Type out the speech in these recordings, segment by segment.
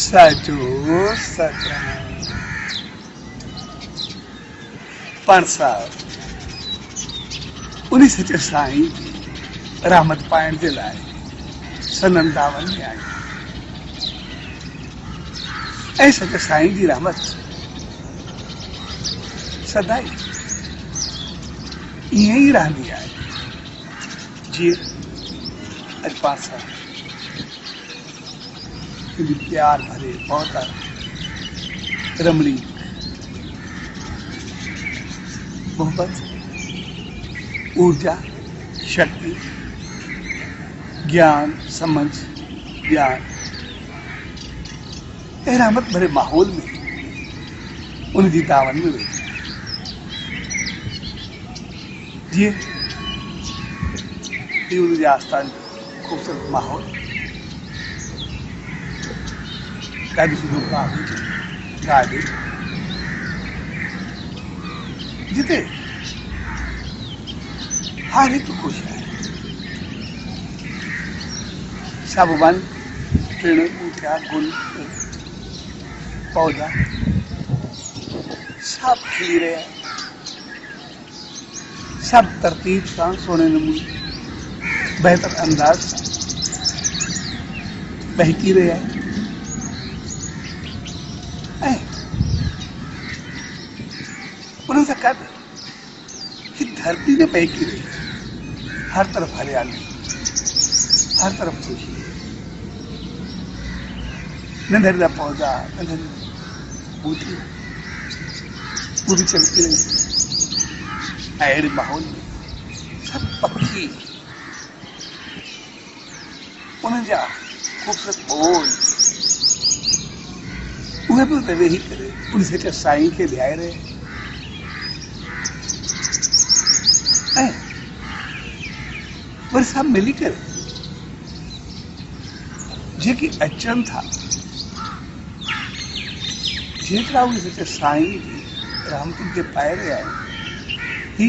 सचो सच पण साहब उन्हीं सचे साईं रहमत पाइण जे लाइ सनन दावन में आई ऐं सचे साईं जी रहमत सदाई ईअं ई रहंदी आहे जीअं अॼु पाण सां प्यार भरे बहुत रमणी मोहब्बत ऊर्जा शक्ति ज्ञान समझ ज्ञान रहमत भरे माहौल में उनकी दावन में वेठी जीअं ही उनजे आस्थान ख़ूबसूरत माहौल ॾाढी सुठो गाॾी जिते हर हिकु ख़ुशि आहे सभु वन टिण ॿूटा गुल पौधा सब खिली रहे हैं सब तरतीब सां सोने नमूने बेहतर अंदाज सां बहकी रहे हैं उन्हें से कर कि धरती में बहकी रही हर तरफ हरियाली हर तरफ खुशी नंढा पौधा नंढी बूटी पूरी चलती रही अहिड़े माहौल में सब पखी उन्हनि जा ख़ूबसूरत बोल उहे बि उते वेही करे उन सचे साईं खे ध्याए रहे ऐं वरी सभु मिली करे जेकी अचनि था जेतिरा उन सचे साईं जी रहमतुनि खे पाए रहिया आहिनि ही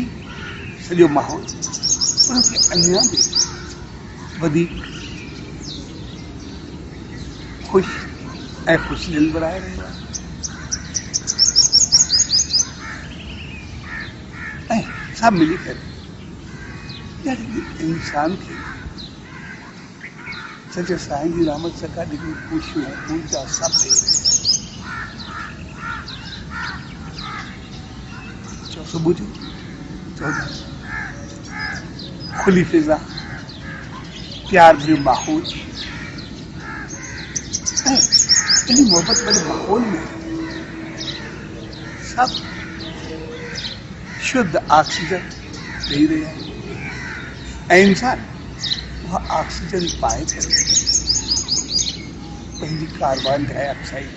सॼो माहौल उनखे अञा बि वधीक ख़ुशि ऐं ख़ुशदिल बणाए रहियो आहे ऐं सभु मिली करे इंसान खे सचे साईं जी रहमत सां गॾु हिकिड़ी ख़ुशियूं ऊर्जा सभु ॾेई रहिया चओ सुबुह जो चओ खुली फिज़ा प्यार भरियो माहौल ऐं इन मोहब्बत वाले माहौल में सब शुद्ध ऑक्सीजन ॾेई रहिया आहिनि ऐं इंसान उहा ऑक्सीजन पाए करे पंहिंजी कार्बन डाइऑक्साइड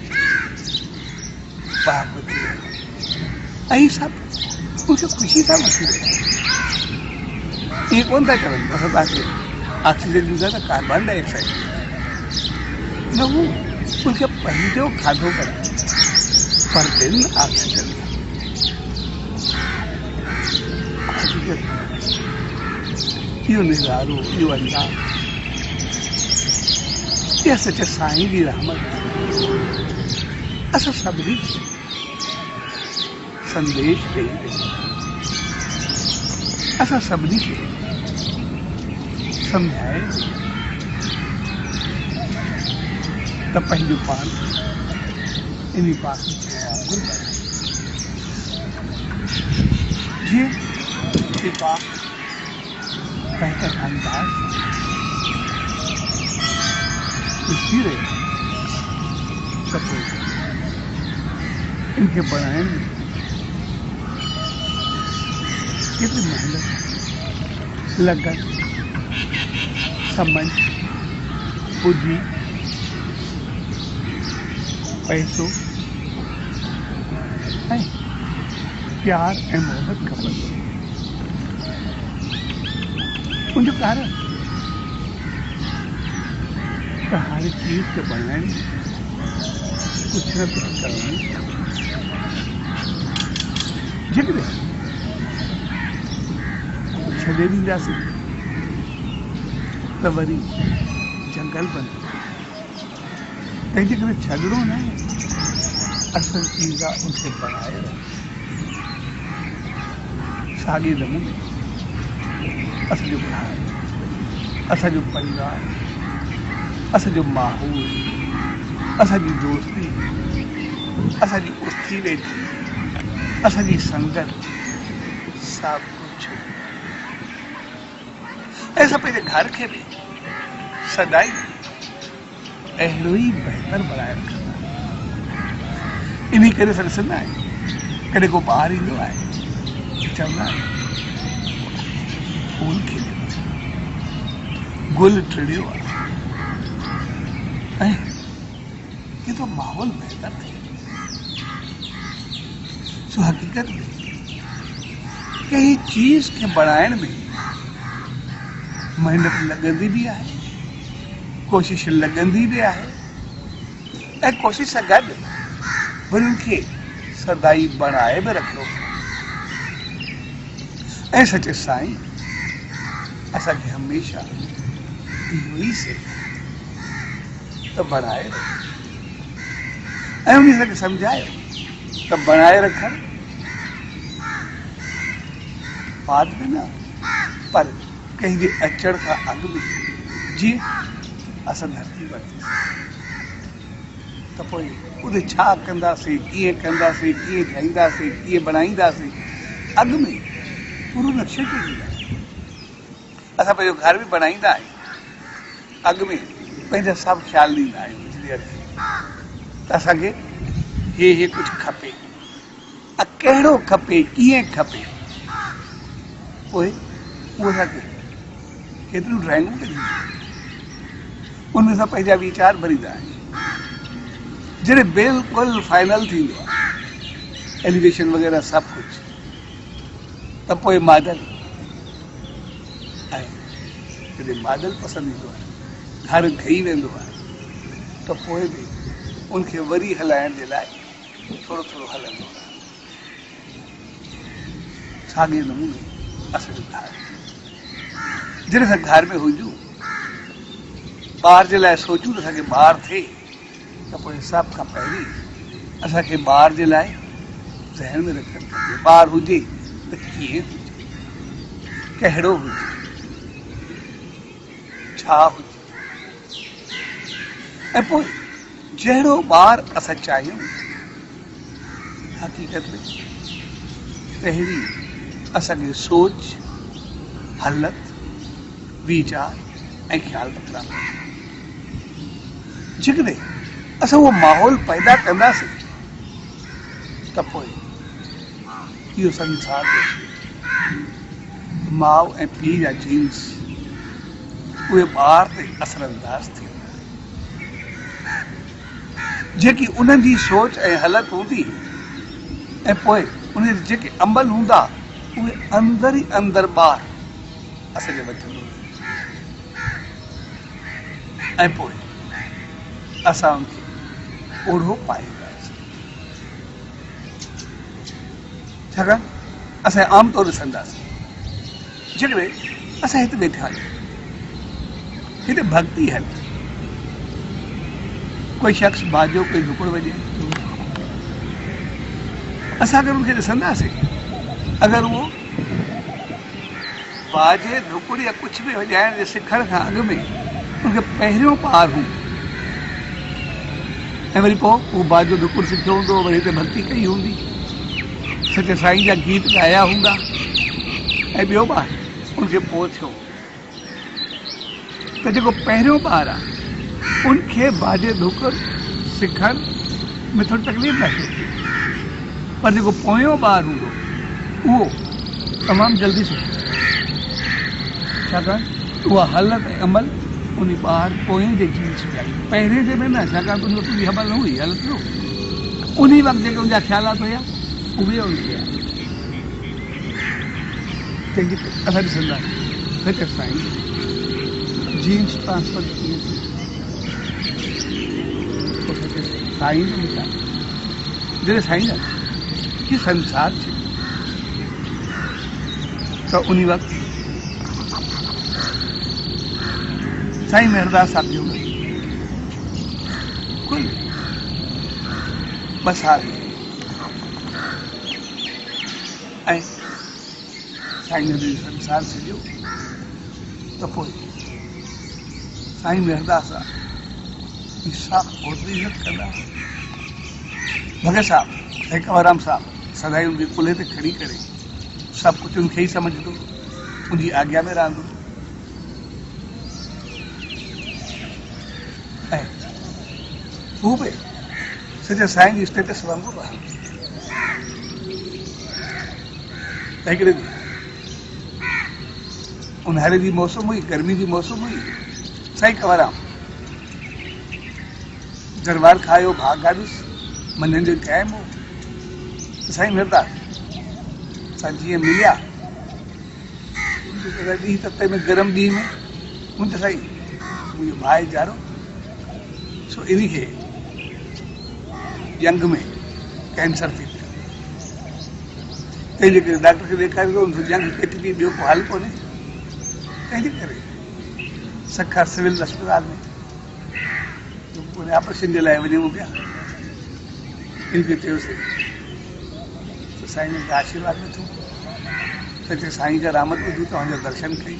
ॿाहिरि वठी रहिया ऐं सभु कुझु ख़ुशी सां वठी रहिया ईअं कोन था करनि असां तव्हांखे ऑक्सीजन ॾींदा त कार्बन डाइऑक्साइड न हू उनखे पंहिंजो खाधो करे पर दिन ऑक्सीजन इहो नज़ारो इहो अंदाज़ इहा सचे साईं जी रहमत असां सभिनी खे संदेश ॾेई रही असां सभिनी खे सम्झाए त पंहिंजो पाण इन पास जीअं पाक बेहतर अंदाज ॾिसी रहे सपोज इनके बनाने में कितनी मेहनत लगन समझ बुद्धि पैसों प्यार ऐं मोहब्बत खपंदी उनजो कारण त हर चीज के बनाइण में कुछ न कुछ करण जेकॾहिं छॾे ॾींदासीं त वरी जंगल बंदि तंहिंजे करे छॾिणो न आहे, असल चीज़ आहे उनखे बढ़ाए रखो। साॻे नमूने असांजो घर, असांजो परिवार, असांजो माहौल, असांजी दोस्ती, असांजी उथी वेठी, असांजी संगत, सभु कुझु ऐं असां पंहिंजे घर खे बि सदाई अहिड़ो ई बहितर बणाए रखंदा। इन करे असां ॾिसंदा आहियूं, कॾहिं को ॿारु ईंदो आहे, चवंदा आहियूं फूल खिलियो, गुल टिड़ियो आहे, ऐं ये तो माहौल बेहतर थे। सो हकीकत में कई चीज के बढ़ाइण में मेहनत लॻंदी बि आहे, कोशिश लॻंदी बि आहे, ऐं कोशिश सां गॾु हुननि खे सदाई बढ़ाए बि रखिणो। ऐं सचे साईं असांखे हमेशह इहो ई सेखारियो त बढ़ाए रखो, ऐं उन खे सम्झायो त बढ़ाए रखणु बाद में न, पर कंहिंजे अचण खां अॻु में जीअं असां धरती वरितीसीं त पोइ उते छा कंदासीं, कीअं कंदासीं, कीअं ठाहींदासीं, कीअं बनाईंदासीं, अॻु में पूरो नक्शो ॾींदासीं। असां पंहिंजो घर बि बनाईंदा आहियूं, अॻु में पंहिंजा सभु ख़्यालु ॾींदा आहियूं इंजीनियर खे त असांखे हे कुझु खपे, कहिड़ो खपे, कीअं खपे, पोइ उहो असांखे केतिरियूं ड्राइंगूं कढियूं, उन सां पंहिंजा वीचार भरींदा आहियूं। जॾहिं बिल्कुलु फाइनल थींदो आहे एलिवेशन वग़ैरह सभु कुझु, त पोइ मादल, ऐं जॾहिं मादल पसंदि ईंदो आहे, घर ठही वेंदो आहे, त पोइ बि उनखे वरी हलाइण जे लाइ थोरो थोरो हलंदो आहे। साॻे नमूने असांजो घर, जॾहिं असां घर में हुजूं, ॿार जे लाइ सोचूं त असांखे ॿार थिए, त पोइ सभ खां पहिरीं असांखे ॿार जे लाइ ज़हन में रखणु खपे, ॿार हुजे त कीअं हुजे, कहिड़ो हुजे, छा हुजे, ऐं पोइ जहिड़ो ॿार असां चाहियूं, हक़ीक़त में तहिड़ी असांखे सोच, हालत, वीचार ऐं ख़्याल रखणा पवंदा। जेकॾहिं असां उहो माहौल पैदा कंदासीं त पोइ इहो संसार माउ ऐं पीउ जा जीन्स उहे ॿार ते असरअंदाज थींदा। जेकी उन्हनि जी सोच ऐं हालत हूंदी, ऐं पोइ उन जा जेके अमल हूंदा, उहे अंदर ई अंदर ॿार असांजे वठंदो, ऐं पोइ असां उनखे ओढ़ो पाईंदासीं। छाकाणि असां आमतौर ॾिसंदासीं, जेकॾहिं असां हिते वेठा आहियूं, हिते भक्ति हले, कोई शख़्स बाजो, कोई ढुकड़ वॼे, असां अगरि उनखे ॾिसंदासीं, अगरि उहो बाजे, ढुकड़ या कुझु बि वॼाइण जे सिखण खां अॻु में उनखे पहिरियों ॿार हू, ऐं वरी पोइ उहो बाजो ढुकड़ सिखियो हूंदो, वरी हिते भक्ति कई हूंदी, सचे साईं जा गीत ॻाया हूंदा, ऐं ॿियो ॿार उनखे पोइ थियो। त जेको पहिरियों ॿार आहे उनखे बाजे ढुकड़ सिखण में थोरी तकलीफ़ महसूस थी, पर जेको पोयों ॿार हूंदो उहो तमामु जल्दी सिखंदो, छाकाणि उहा हालत ऐं अमल उन ॿार पोएं जे जीन्स में आई, पहिरें जे में न, छाकाणि तुंहिंजो तुंहिंजी हबल न हुई, हालत न हुई, उन वक़्तु जेके उनजा ख़्यालात हुया उहे उनखे आया। तंहिंजे असां ॾिसंदासीं हिते साईं जीन्स ट्रांसफर कीअं थी, साईं जो वीचार, जॾहिं साईं हीउ संसार थियो त उन वक़्तु साईं मेहरदास साहिब जो बिल्कुलु 2 साल ऐं साईं जॾहिं संसार छॾियो त पोइ साईं मेहरदास साफ़ ओतिरी इज़त कंदा भगत साहब ऐं कंवरराम साहब सदाई उनखे कुल्हे ते खणी करे सभु कुझु उनखे ई सम्झंदो, उनजी आज्ञा में रहंदो ऐं हू बि सॼे साईं जी स्टेटस वांगुरु आहे। हिकिड़े ॾींहुं ऊन्हारे जी मौसम हुई, गर्मी जी मौसम हुई, साईं कंवरराम दरबार खायो भाग गाॾुसि मंझंदि जो टाइम हो त साईं मेहरदास सां जीअं मिलिया ॾींहुं तते में गरम ॾींहं में मूं त साईं मुंहिंजो भाउ जारो सो इन खे यंग में कैंसर थी पियो, तंहिंजे करे डॉक्टर खे ॾेखारियो यंग केतिरी ॿियो को हाल कोन्हे, तंहिंजे करे सखा सिविल अस्पताल में ऑपरेशन जे लाइ वञूं पिया। इनखे चयोसीं त साईं जा आशीर्वाद वठूं त चए साईं जा रहमत ॿुधूं तव्हांजा दर्शन कई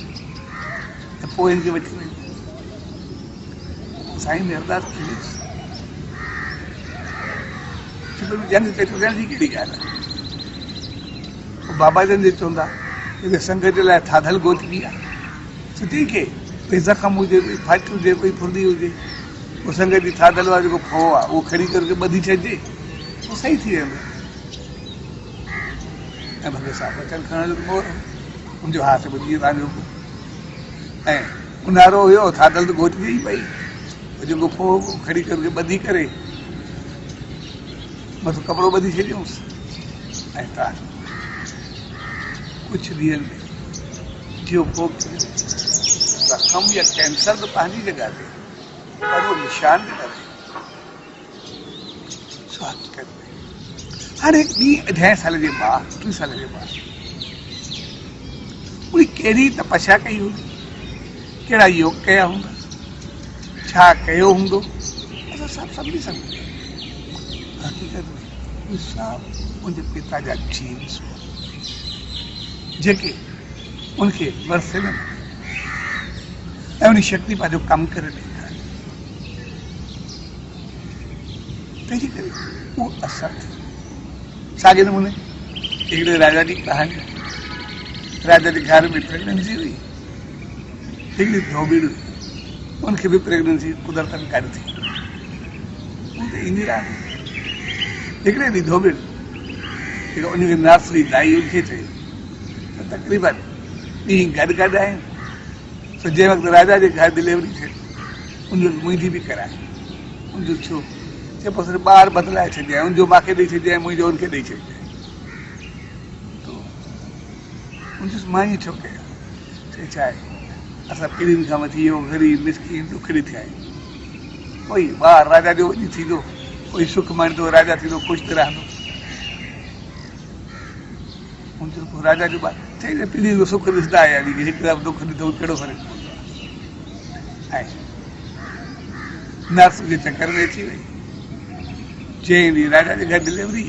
त पोइ हिनखे वठी वञूं। साईं मेहरदास खिलियुसि जंग केतिरनि जी कहिड़ी ॻाल्हि आहे। बाबा जन जे चवंदा हिते संगत जे लाइ थाधल गोतरी आहे, सुठी खे कोई ज़ख़्म हुजे, कोई फाटी हुजे, कोई फुर्दी हुजे, उहो संगत जी थाधल वारो जेको फो आहे उहो खणी करे ॿधी छॾिजे, उहो सही थी वेंदो। ऐं भले साहब वचन खणण जो मोर मुंहिंजो हाथ ॿुधी तव्हांजो ऐं ऊन्हारो हुयो थाधल त गोतरी ई पई, जेको फो खणी करे ॿधी करे मथो कपिड़ो ॿधी छॾियूंसि ऐं तव्हां कुझु ॾींहंनि में जो पोइ ज़ख़्म या कैंसर त पंहिंजी जॻह ते पर उहो निशान ते करे स्वास्थ्य करे हाणे ॿी 18 साल जे ॿार 2 साल जे ॿार उहा कहिड़ी तपस्या कई हूंदी, कहिड़ा योग कया हूंदा, छा कयो हूंदो, असां सभु सम्झी सघूं। हक़ीक़त में उहे सभु मुंहिंजे पिता जा जीन्स जेके उनखे वरसे में ऐं उन शक्ति पंहिंजो कमु करे ॾेखारी, तंहिंजे करे उहो असर थियो। साॻे नमूने हिकिड़े राजा जी कहाणी, राजा जे घर में प्रेगनेंसी हुई, हिकिड़ी धोबीड़ हुई, उनखे बि प्रेगनेंसी कुदरतन कान थी, हू त ईंदी रही। हिकिड़े ॾींहुं धोबीड़ जेका उनखे नर्सरी दाई उनखे चई त तक़रीबन ॾींहं गॾु गॾु आहिनि, त जंहिं वक़्तु राजा जे घर डिलीवरी थिए उनजो मुंहिंजी बि कराए, उनजो छो चए पोइ सिर्फ़ु ॿार बदिलाए छॾिजांइ, उनजो मूंखे ॾेई छॾिजांइ, मुंहिंजो उनखे ॾेई छॾिजांइ। उनजो मां ईअं छो कयां, चए छा आहे असां पीढ़ियुनि खां वठी वियो ग़रीब मिसकीन ॾुखड़ी थिया आहियूं, कोई ॿार राजा जो वञी थींदो, कोई सुख माणींदो, राजा थींदो, ख़ुशि त रहंदो। उनजो पोइ राजा जो ॿार चई पीढ़ी जो सुख ॾिसंदा आया, हिकु दफ़ो दुख ॾिठो कहिड़ो फ़र्क़ु पवंदो आहे। ऐं नर्स जे चकर में अची वई, जंहिं ॾींहुं राजा जे घर डिलीवरी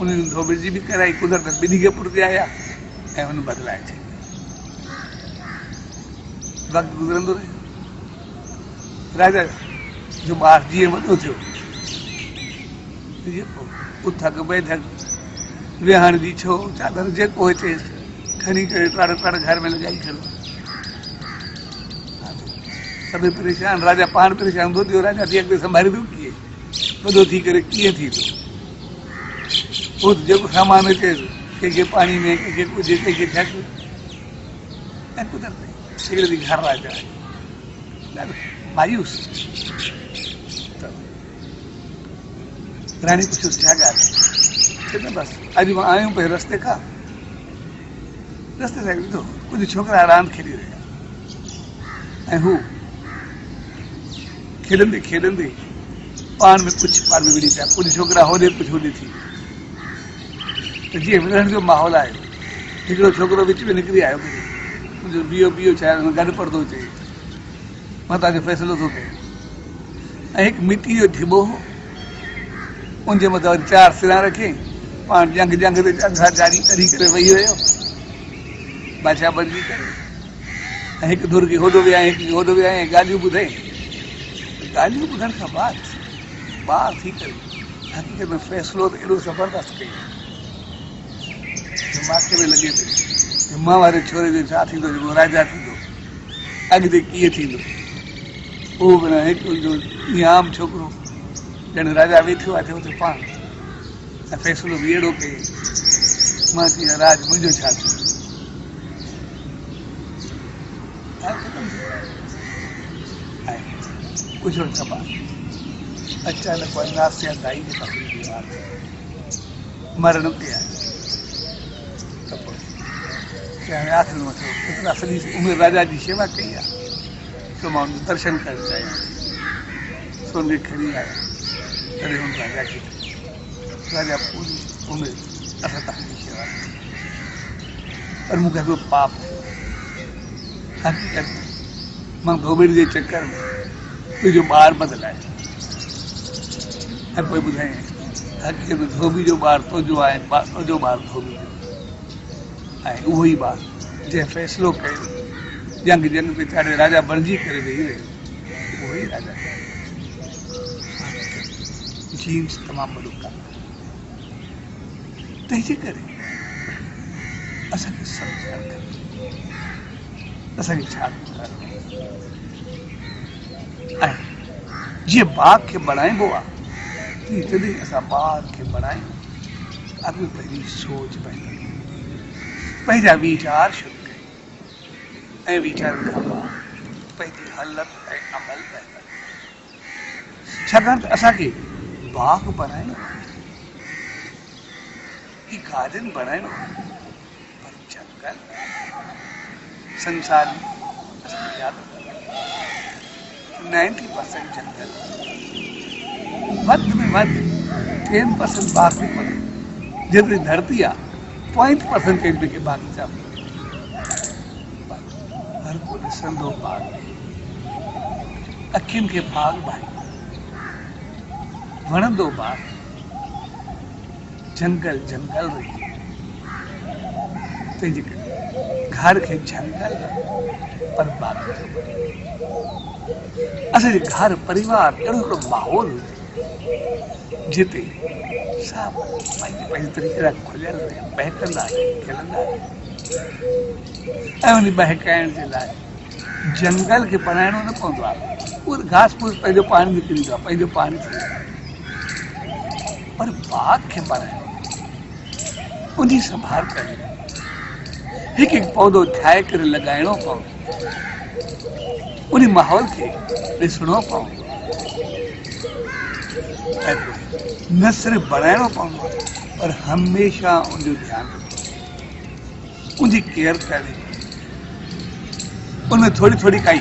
उन धोबीड़ जी बि कराई, कुदरत ॿिन्ही खे पुरते आया ऐं हुन बदिलाए छॾियो। वक़्तु गुज़रंदो रहियो, राजा जो ॿारु जीअं वॾो थियो उथक बैठक विहण जी छो चादर जेको अचे खणी करे टाड़ टाड़ घर में लॻाई छॾियो। सभई परेशान, राजा पाण परेशान हूंदो, ॿियो राजा थी अॻिते संभालींदो कीअं, वॾो थी करे कीअं थींदो। पोइ जेको सामान अचे कंहिंखे पाणी में, कंहिंखे कुझु, कंहिंखे छा कयो। ऐं कुदरत हिकिड़े ॾींहुं घर राजा ॾाढो मायूस त राणी पुछियोसि छा ॻाल्हि, चए न बसि अॼु मां आहियूं पिए रस्ते खां, रस्ते सां ॾिठो कुझु छोकिरा रांदि खेॾी रहिया ऐं हू खेॾंदे खेॾंदे पाण में कुझु पाण में विड़ी पिया, कुझु छोकिरा होॾे कुझु होॾे थी, त जीअं विढ़ण जो माहौल आहे, हिकिड़ो छोकिरो विच में निकिरी आयो, मुंहिंजो बीहो छा आहे गॾु पढ़ंदो चए, मां तव्हांजो फ़ैसिलो थो कयां। ऐं हिकु मिटी जो ढिबो हो, उनजे मथां वरी 4 सिरा रखे पाण जंग जंग ते जंग जारी करी करे वेही रहियो बादशाह बणजी करे। ऐं हिकु धुर खे होॾो वियां हिकु होॾो वियां ॻाल्हियूं ॿुधे। ॻाल्हियूं ॿुधण खां बाद ॿार थी करे हक़ीक़त में फ़ैसिलो त एॾो ज़बरदस्त कयो दिमाग़ में लॻे पियो मां वारे छोरे जो छा थींदो जेको राजा थींदो, अॻिते कीअं थींदो। उहो बि न हिकु ईअं आम छोकिरो ॼण राजा वेठो आहे हुते पाण ऐं फ़ैसिलो बि अहिड़ो कयो। मां चई राज मुंहिंजो छा थींदो। कुझु सभा अचानक नासिया दाई जे पासे बीमार मरण ते आहे त पोइ हाणे आख़िर में एतिरा सॼी उमिरि राजा जी शेवा कई आहे तो मां हुनजो दर्शन करणु चाहियां। सो हुनखे खणी आया तॾहिं हुन राजा खे राजा पूरी उमिरि असां तव्हांजी शेवा कई पर मूंखे हिकिड़ो पाप हक़ीक़त मां धोबीअ जे चकर में तुंहिंजो ॿार बदिलाए ऐं पोइ ॿुधाई हक़ीक़त में धोबी जो ॿार तुंहिंजो आहे तुंहिंजो ॿार धोबी जो ऐं उहो ई ॿार जंहिं फ़ैसिलो कयो जंग जंग ते चाढ़े राजा बणिजी करे वेही रहियो उहो ई राजा जीन्स तमामु वॾो कमु तंहिंजे करे असांखे सम्झणु खपे असांखे छा करणु ऐं जीअं बाग खे बणाइबो आहे तॾहिं असां ॿार खे बणायूं अॻु पंहिंजी सोच पंहिंजा वीचार शुरू कयूं ऐं वीचारनि खां पोइ पंहिंजी हालत ऐं अमल पैदा छाकाणि त असांखे बाग बणाइणो ही गार्डन बणाइणो पर जंगल संसार में असांखे यादि 90% जंगल वध में वध 10% बाग में पड़े जेतिरी धरती आहे 0.% कंहिं खे बागीचा हर को ॾिसंदो बाग अखियुनि खे बाग भाई वणंदो बाग जंगल जंगल रही तंहिंजे करे घर खे जंगल पर बागीचो असांजे घर परिवार अहिड़ो हिकिड़ो माहौल जिते सभु पंहिंजे तरीक़े सां खुलियल बहकंदा खिलंदा ऐं उन बहकाइण जे लाइ जंगल खे बनाइणो न पवंदो आहे उहो घास फूस पंहिंजो पाणी निकिरींदो आहे पंहिंजो पाणी पर बाग खे बनाइणो उनजी संभाल करणी हिकु हिकु पौधो ठाहे करे लॻाइणो पवंदो उन माहौल खे ॾिसणो पवंदो ऐं न सिर्फ़ु बनाइणो पवंदो पर हमेशह उनजो ध्यानु रखणो उनजी केयर करणी उनमें थोरी थोरी काई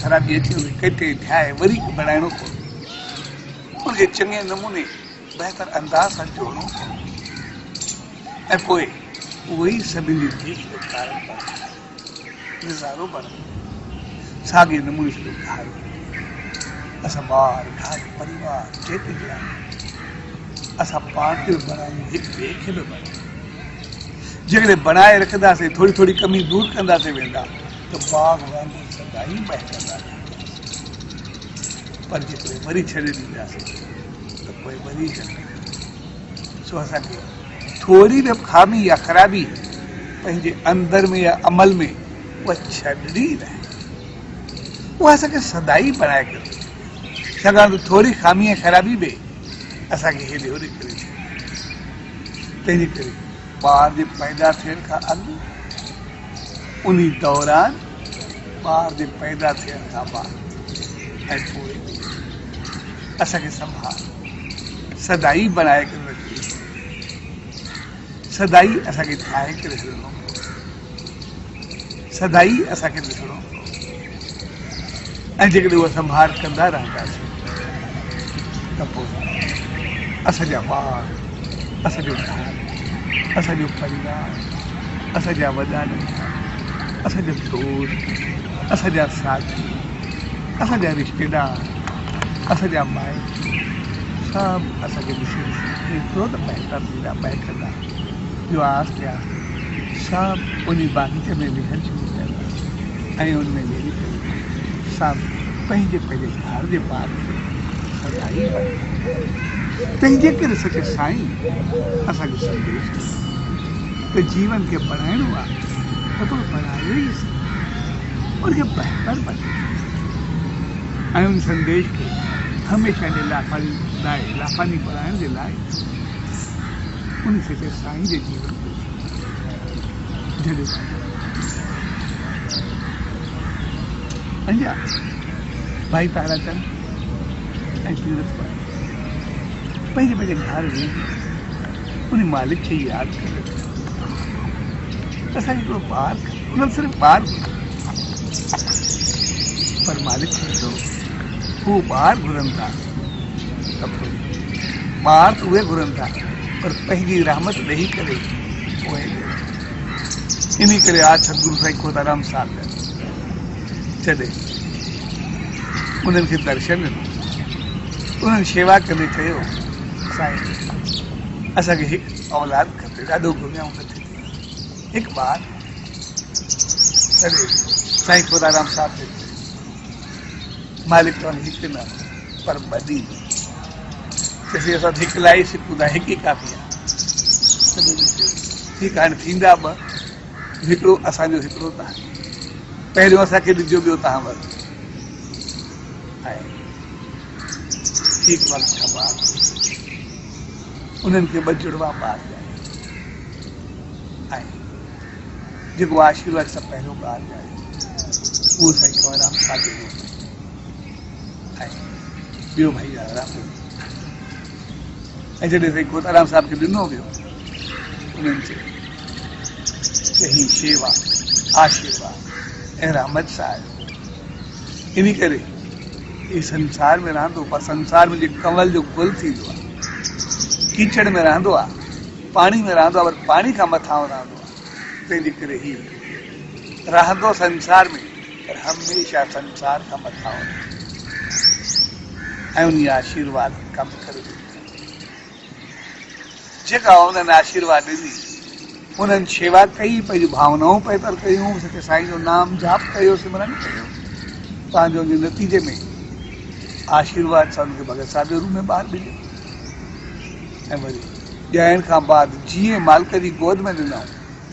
ख़राबी अची वई कटे ठाहे वरी बनाइणो पवंदो उनखे चङे नमूने बहितर अंदाज़ सां जोड़णो पवंदो ऐं पोइ उहो ई सभिनी देश जो कारण बणंदो नज़ारो बणंदो साॻे नमूने सॼो घर असां ॿार घर परिवार जेके बि आहिनि असां पाण खे बि बणायूं हिक ॿिए खे बि बणायूं जेकॾहिं बनाए रखंदासीं थोरी थोरी कमी दूर कंदासीं वेंदा त बाग वांगुरु सदाई बहकंदा पर जेकॾहिं वरी छॾे ॾींदासीं त पोइ वरी सो असांखे थोरी बि खामी या ख़राबी पंहिंजे अंदर में या अमल में उहा छॾणी न उहा असांखे सदाई बनाए करे छाकाणि त थोरी खामी ऐं ख़राबी बि असांखे हेॾे होॾे करे छॾे तंहिंजे करे ॿार जे पैदा थियण खां अॻु उन दौरान ॿार जे पैदा थियण खां बाद ऐं पोइ असांखे संभाल सदाई बनाए करे रखी सदाई असांखे ठाहे करे हलणो सदाई असांखे ॾिसणो ऐं जेकॾहिं उहा संभाल कंदा रहंदासीं त पोइ असांजा ॿार असांजो घर असांजो परिवार असांजा वॾा नंढा असांजा दोस्त असांजा साथी असांजा रिश्तेदार असांजा माए सभु असांखे ॾिसी एतिरो त बहितर थींदा बहकंदा जो आस्ते आस्ते सभु उन बागीचे में विहण शुरू कंदा ऐं उनमें वेही करे सभु पंहिंजे पंहिंजे घर जे ॿार खे सदाई तंहिंजे करे सचे साईं असांखे संदेश त जीवन खे बढ़ाइणो आहे त पोइ बढ़ायो ई उनखे बहितर बने ऐं उन संदेश खे हमेशह जे लाफानी बढ़ाइण जे लाइ उन सचे साईं जे जीवन खे जॾहिं अंजा भाई ताराचंद ऐं तीरथ पंहिंजे पंहिंजे घर में उन मालिक खे यादि करे असांखे हिकिड़ो ॿार उन्हनि सिर्फ़ु ॿार पर मालिक खे हू ॿार घुरनि था ॿार त उहे घुरनि था पर पंहिंजी रहमत ॾेई करे उहे इन करे आज सतगुरु साईं खोताराम साहिब जॾहिं उन्हनि खे दर्शन ॾिनो उन्हनि शेवा कंदे चयो साईं असांखे हिकु औलाद खपे ॾाढो घुमियाऊं किथे हिकु ॿार तॾहिं साईं खोताराम साहिब खे मालिक तव्हां हिकु न पर ॿधी चइसि असां हिकु लाइ सिखूं था हिकु ई काफ़ी आहे ठीकु आहे हाणे थींदा ॿ हिकिड़ो असांजो हिकिड़ो तव्हां पहिरियों असांखे ॾिजो ॿियो तव्हां वटि ठीकु वक़्त खां ॿार उन्हनि खे ॿ जुड़वा ॿार ऐं जेको आशीर्वाद सां पहिरियों ॿार ॼाए उहो साईं कंवरराम साहिब ऐं ॿियो भाई राम ऐं जॾहिं साईं खोताराम साहिब खे ॾिनो वियो उन्हनि चयो कि ही शेवा आशीर्वाद ऐं रहमत सां आहे इन करे इहे संसार में रहंदो पर संसार में जेको कंवल जो गुल थींदो आहे कीचड़ में रहंदो आहे पाणी में रहंदो आहे पर पाणी खां मथां रहंदो आहे तंहिंजे करे ही रहंदो संसार में पर हमेशह संसार खां मथां ऐं उन आशीर्वाद कमु करे जेका उन्हनि आशीर्वाद ॾिनी उन्हनि शेवा कई पंहिंजूं भावनाऊं पैतर कयूं सचे साईं जो नाम जाप कयो सिमरन कयो तव्हांजो नतीजे में आशीर्वाद सां उनखे भगत साहिब जे रूप में ॿार मिलियो ऐं वरी ॼाइण खां बाद जीअं मालिक जी गोद में ॾिनऊं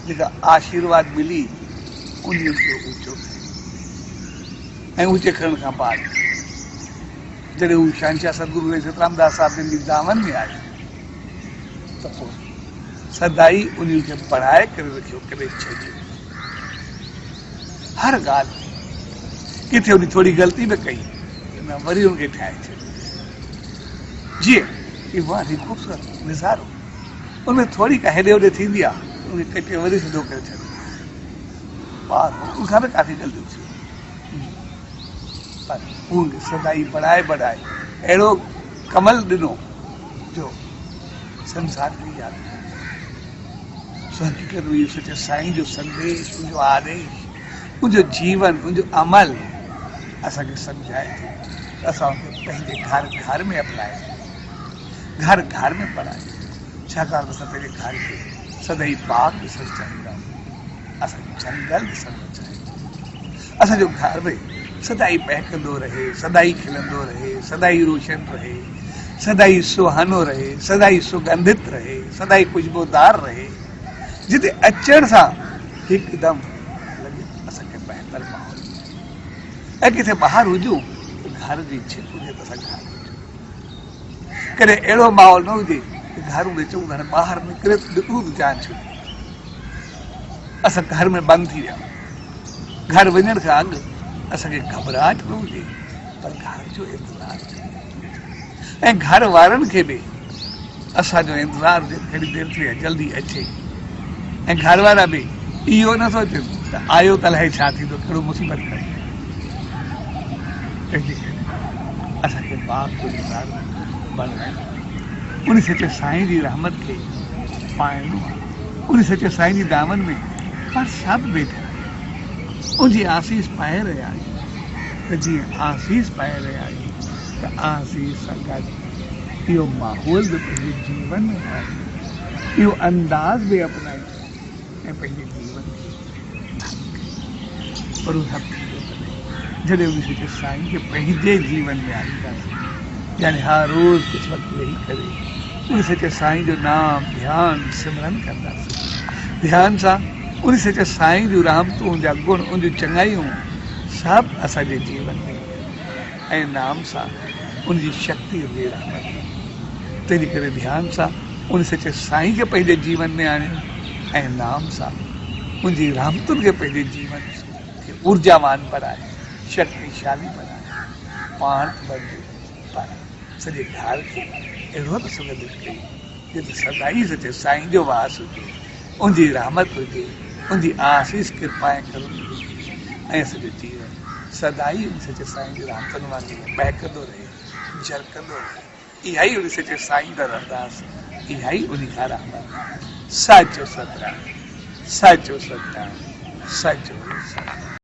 जेका आशीर्वाद मिली उन खे ऊचो ऐं ऊचे खणण खां बाद जॾहिं हू शहनशाह सतगुरु सतरामदास साहिब जी दामन में आयो त पोइ सदाई उन्हनि खे पढ़ाए करे रखियो कॾहिं छॾियो हर ॻाल्हि किथे उन थोरी ग़लती बि कई न वरी उनखे ठाहे छॾियो जीअं कि वाह ख़ूबसूरत निज़ारो उनमें थोरी का हेॾे होॾे थींदी आहे उन कटे वरी सिधो करे छॾियो ॿार उनखां बि काफ़ी ग़लतियूं थियूं पर उनखे सदाई बढ़ाए अहिड़ो कमल ॾिनो जो संसार खे यादि हकीकत में सचे साईं जो संदेश उनजो आदेश उनजो जीवन उनजो अमल असांखे सम्झाए थो असां उनखे पंहिंजे घर घर में अपनाए घर घर में पढ़ाए छाकाणि त असां पंहिंजे घर खे सदाई पाक ॾिसणु चाहींदा आहियूं असांखे जंगल ॾिसणु चाहींदा असांजो घर में सदाई बहकंदो रहे सदाई खिलंदो रहे सदाई रोशन रहे सदाई सुहानो रहे सदाई सुगंधित रहे सदाई खुशबूदार रहे जिते अचण सां हिकदमि लॻे असांखे बहितर माहौल ऐं किथे ॿाहिरि हुजूं घर जी छित हुजे त असां घर हुजूं कॾहिं अहिड़ो माहौल न हुजे कि घर में चऊं हाणे ॿाहिरि निकिरे त ॾिठूं त जान छुटी असां घर में बंदि थी विया घर वञण खां अॻु असांखे घबराहट न हुजे पर घर जो इंतज़ारु ऐं घर वारनि खे बि असांजो इंतज़ारु हुजे हेॾी देरि थी आहे जल्दी अचे ऐं घर वारा बि इहो न सोचनि त आयो त अलाए छा थींदो कहिड़ो मुसीबत करे तंहिंजे करे असांखे बाप जो इंतज़ारु बणाइणो उन सचे साईं जी रहमत खे पाइणो आहे उन सचे साईं जी दामन में पर सभु वेठा उनजी आसीस पाए रहिया आहियूं त जीअं आसीस पाए रहिया आहियूं त आसीस सां गॾु इहो माहौल बि पंहिंजे जीवन में आहे, इहो अंदाज़ बि अपनाए ऐं पंहिंजे जीवन खे पर उहो सभु थींदो कॾहिं जॾहिं उन सोचे साईं खे पंहिंजे जीवन में आणींदासीं, यानी हर रोज़ कुझु वक़्तु वेही करे उन सोचे साईं जो नाम ध्यानु सिमरन कंदासीं, ध्यान सां उन सोचे साईं जूं रहमतूं जा गुण उन जूं चङाइयूं सभु असांजे जीवन में ऐं नाम सां उनजी शक्ति हुजे रहमत। तंहिंजे करे ध्यान सां उन सचे साईं खे पंहिंजे जीवन में आणियो ऐं नाम सां उनजी रहमतुनि खे पंहिंजे जीवन खे ऊर्जावान बनाए, शक्तिशाली बनाए, पाण बणिजे पर सॼे घर खे अहिड़ो त सुगंधित कई जिते सदाई सचे साईं जो वास हुजे, उनजी रहमत हुजे, उनजी आसीस कृपा ऐं करुण हुजे ऐं सॼो जीवन सदाई उन सचे साईं जी रहमतुनि वांगुरु महकंदो रहे, झरकंदो रहे। इहा ई उन सचे साईं जा अरदास, इहा ई उन खां रहमत। साचो सतराम, साचो सतराम, साचो सतराम।